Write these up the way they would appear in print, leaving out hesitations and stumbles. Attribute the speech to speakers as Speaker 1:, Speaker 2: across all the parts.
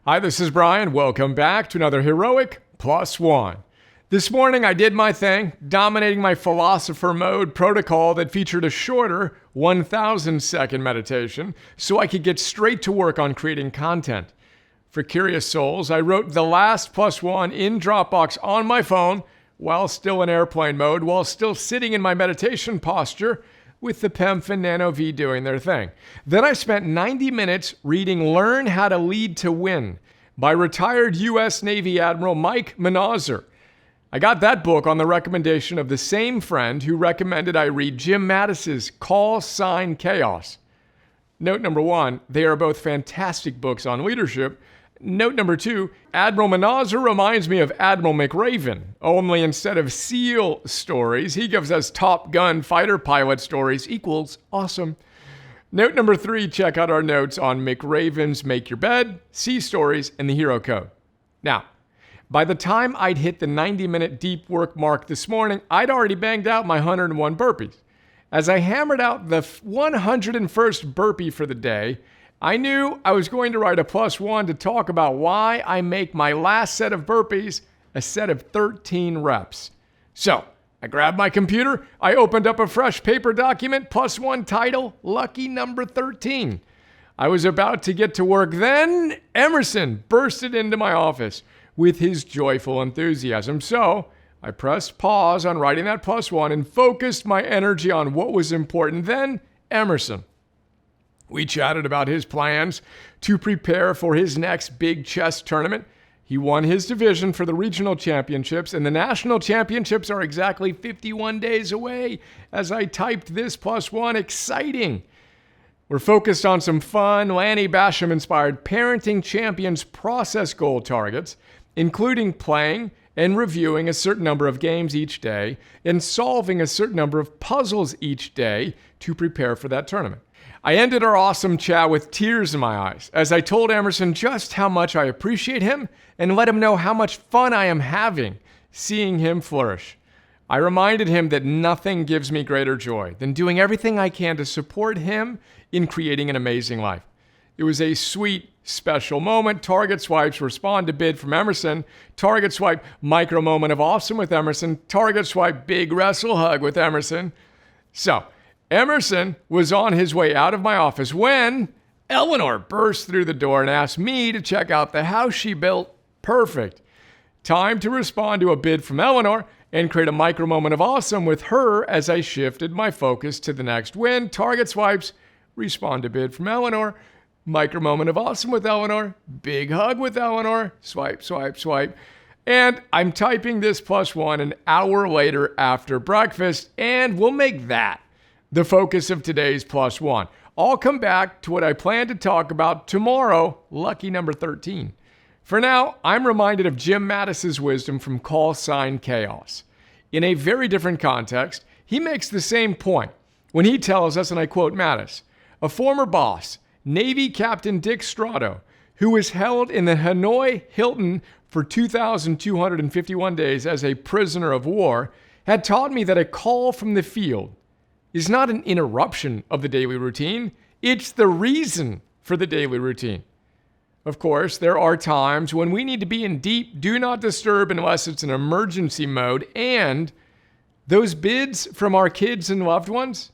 Speaker 1: Hi, this is Brian. Welcome back to another Heroic Plus One. This morning I did my thing, dominating my philosopher mode protocol that featured a shorter 1,000-second meditation so I could get straight to work on creating content. For curious souls, I wrote the last plus one in Dropbox on my phone while still in airplane mode, while still sitting in my meditation posture with the PEMF and Nano V doing their thing. Then I spent 90 minutes reading Learn How to Lead to Win by retired U.S. Navy Admiral Mike Manazar. I got that book on the recommendation of the same friend who recommended I read Jim Mattis's Call Sign Chaos. Note number one, they are both fantastic books on leadership. Note number two, Admiral Manazar reminds me of Admiral McRaven, only instead of SEAL stories, he gives us Top Gun fighter pilot stories equals awesome. Note number three, check out our notes on McRaven's Make Your Bed, Sea Stories, and the Hero Code. Now, by the time I'd hit the 90-minute deep work mark this morning, I'd already banged out my 101 burpees. As I hammered out the 101st burpee for the day, I knew I was going to write a plus one to talk about why I make my last set of burpees a set of 13 reps. So, I grabbed my computer, I opened up a fresh paper document, plus one title, Lucky Number 13. I was about to get to work then, Emerson bursted into my office with his joyful enthusiasm. So, I pressed pause on writing that plus one and focused my energy on what was important. Then, Emerson. We chatted about his plans to prepare for his next big chess tournament. He won his division for the regional championships, and the national championships are exactly 51 days away. As I typed this plus one, exciting. We're focused on some fun, Lanny Basham-inspired Parenting Champions process goal targets, including playing and reviewing a certain number of games each day and solving a certain number of puzzles each day to prepare for that tournament. I ended our awesome chat with tears in my eyes as I told Emerson just how much I appreciate him and let him know how much fun I am having seeing him flourish. I reminded him that nothing gives me greater joy than doing everything I can to support him in creating an amazing life. It was a sweet, special moment. Target swipes respond to bid from Emerson. Target swipe micro moment of awesome with Emerson. Target swipe big wrestle hug with Emerson. So, Emerson was on his way out of my office when Eleanor burst through the door and asked me to check out the house she built. Perfect. Time to respond to a bid from Eleanor and create a micro moment of awesome with her as I shifted my focus to the next win. Target swipes, respond to bid from Eleanor, micro moment of awesome with Eleanor, big hug with Eleanor, swipe, swipe, swipe. And I'm typing this plus one an hour later after breakfast, and we'll make that the focus of today's plus one. I'll come back to what I plan to talk about tomorrow, lucky number 13. For now, I'm reminded of Jim Mattis's wisdom from Call Sign Chaos. In a very different context, he makes the same point when he tells us, and I quote Mattis, a former boss, Navy Captain Dick Strato, who was held in the Hanoi Hilton for 2,251 days as a prisoner of war, had taught me that a call from the field is not an interruption of the daily routine. It's the reason for the daily routine. Of course, there are times when we need to be in deep do not disturb unless it's an emergency mode, and those bids from our kids and loved ones,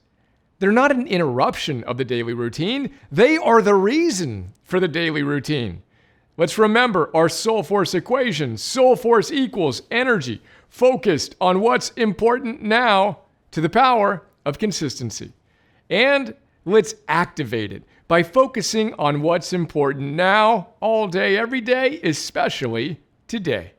Speaker 1: they're not an interruption of the daily routine. They are the reason for the daily routine. Let's remember our soul force equation. Soul force equals energy focused on what's important now to the power of consistency. And let's activate it by focusing on what's important now, all day, every day, especially today.